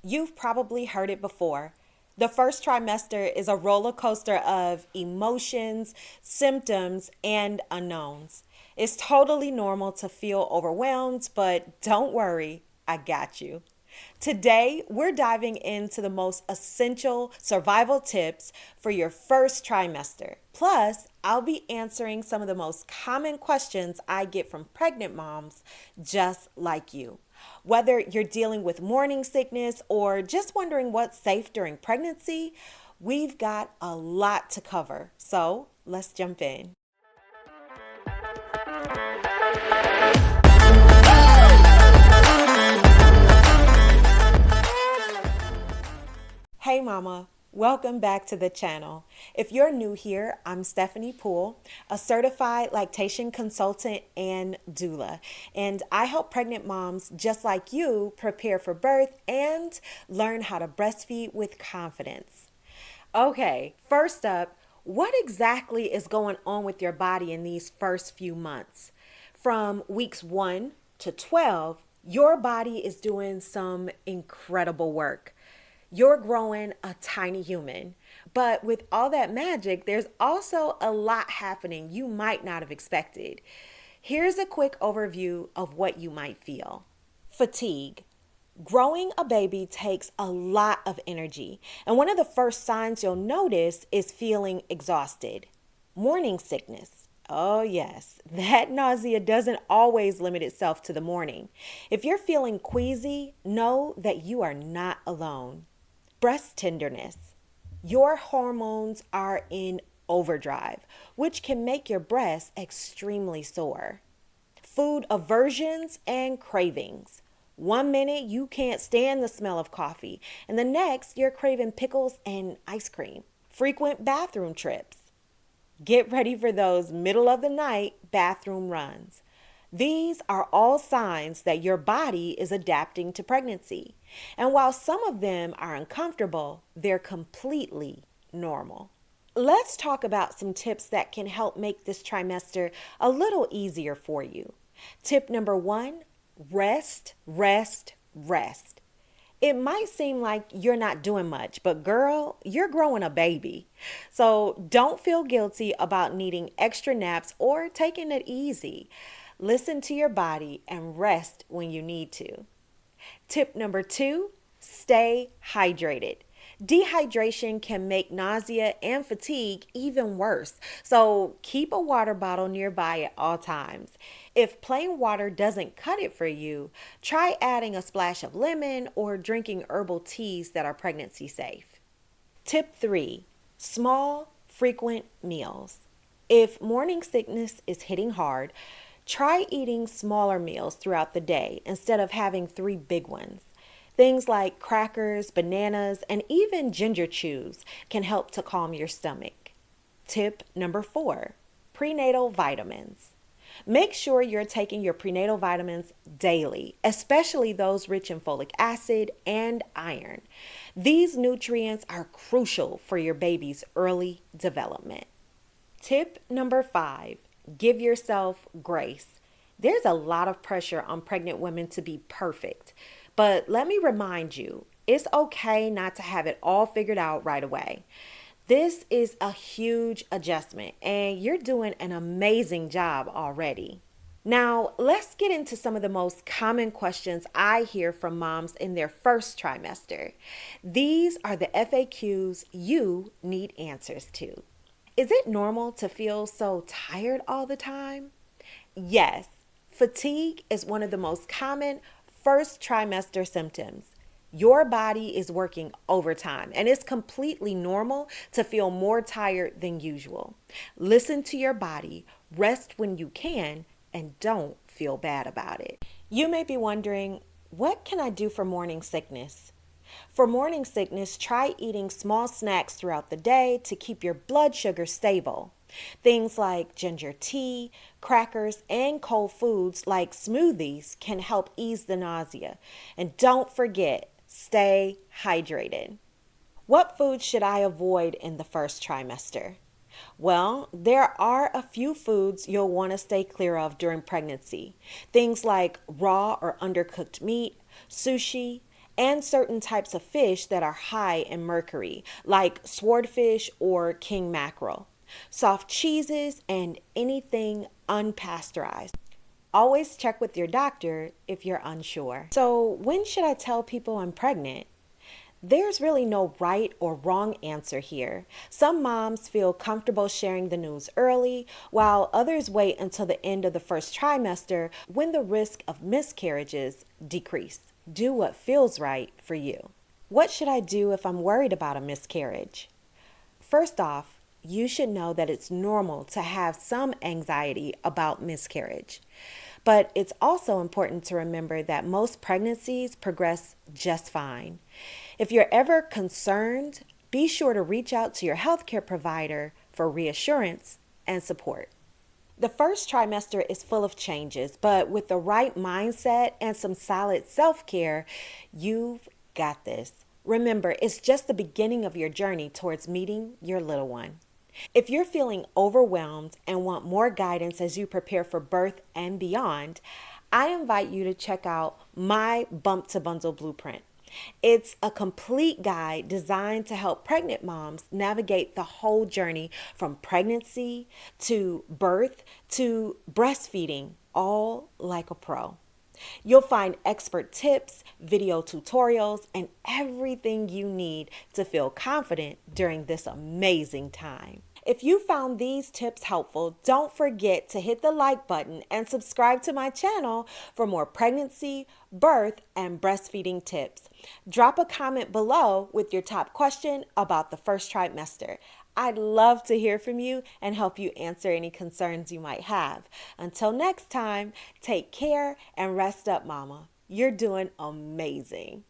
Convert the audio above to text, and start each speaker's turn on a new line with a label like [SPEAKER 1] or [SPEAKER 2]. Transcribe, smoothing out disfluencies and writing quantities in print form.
[SPEAKER 1] You've probably heard it before. The first trimester is a roller coaster of emotions, symptoms, and unknowns. It's totally normal to feel overwhelmed, but don't worry, I got you. Today, we're diving into the most essential survival tips for your first trimester. Plus, I'll be answering some of the most common questions I get from pregnant moms just like you. Whether you're dealing with morning sickness or just wondering what's safe during pregnancy, we've got a lot to cover. So let's jump in. Hey mama, welcome back to the channel. If you're new here, I'm Stephanie Poole, a certified lactation consultant and doula, and I help pregnant moms just like you prepare for birth and learn how to breastfeed with confidence. Okay, first up, what exactly is going on with your body in these first few months? From weeks 1 to 12, your body is doing some incredible work. You're growing a tiny human. But with all that magic, there's also a lot happening you might not have expected. Here's a quick overview of what you might feel. Fatigue. Growing a baby takes a lot of energy, and one of the first signs you'll notice is feeling exhausted. Morning sickness. Oh, yes, that nausea doesn't always limit itself to the morning. If you're feeling queasy, know that you are not alone. Breast tenderness. Your hormones are in overdrive, which can make your breasts extremely sore. Food aversions and cravings. One minute you can't stand the smell of coffee, and the next you're craving pickles and ice cream. Frequent bathroom trips. Get ready for those middle of the night bathroom runs. These are all signs that your body is adapting to pregnancy. And while some of them are uncomfortable, they're completely normal. Let's talk about some tips that can help make this trimester a little easier for you. Tip number 1, rest, rest, rest. It might seem like you're not doing much, but girl, you're growing a baby. So don't feel guilty about needing extra naps or taking it easy. Listen to your body and rest when you need to. Tip number 2, stay hydrated. Dehydration can make nausea and fatigue even worse, so keep a water bottle nearby at all times. If plain water doesn't cut it for you, try adding a splash of lemon or drinking herbal teas that are pregnancy safe. Tip 3, small, frequent meals. If morning sickness is hitting hard, try eating smaller meals throughout the day instead of having 3 big ones. Things like crackers, bananas, and even ginger chews can help to calm your stomach. Tip number 4, prenatal vitamins. Make sure you're taking your prenatal vitamins daily, especially those rich in folic acid and iron. These nutrients are crucial for your baby's early development. Tip number 5, give yourself grace. There's a lot of pressure on pregnant women to be perfect. But let me remind you, it's okay not to have it all figured out right away. This is a huge adjustment, and you're doing an amazing job already. Now, let's get into some of the most common questions I hear from moms in their first trimester. These are the FAQs you need answers to. Is it normal to feel so tired all the time? Yes, fatigue is one of the most common first trimester symptoms. Your body is working overtime, and it's completely normal to feel more tired than usual. Listen to your body, rest when you can, and don't feel bad about it. You may be wondering, what can I do for morning sickness? For morning sickness, try eating small snacks throughout the day to keep your blood sugar stable. Things like ginger tea, crackers, and cold foods like smoothies can help ease the nausea. And don't forget, stay hydrated. What foods should I avoid in the first trimester? Well, there are a few foods you'll want to stay clear of during pregnancy. Things like raw or undercooked meat, sushi, and certain types of fish that are high in mercury, like swordfish or king mackerel, soft cheeses, and anything unpasteurized. Always check with your doctor if you're unsure. So, when should I tell people I'm pregnant? There's really no right or wrong answer here. Some moms feel comfortable sharing the news early, while others wait until the end of the first trimester when the risk of miscarriages decrease. Do what feels right for you. What should I do if I'm worried about a miscarriage? First off, you should know that it's normal to have some anxiety about miscarriage. But it's also important to remember that most pregnancies progress just fine. If you're ever concerned, be sure to reach out to your healthcare provider for reassurance and support. The first trimester is full of changes, but with the right mindset and some solid self care, you've got this. Remember, it's just the beginning of your journey towards meeting your little one. If you're feeling overwhelmed and want more guidance as you prepare for birth and beyond, I invite you to check out my Bump to Bundle Blueprint. It's a complete guide designed to help pregnant moms navigate the whole journey from pregnancy to birth to breastfeeding, all like a pro. You'll find expert tips, video tutorials, and everything you need to feel confident during this amazing time. If you found these tips helpful, don't forget to hit the like button and subscribe to my channel for more pregnancy, birth, and breastfeeding tips. Drop a comment below with your top question about the first trimester. I'd love to hear from you and help you answer any concerns you might have. Until next time, take care and rest up, mama. You're doing amazing.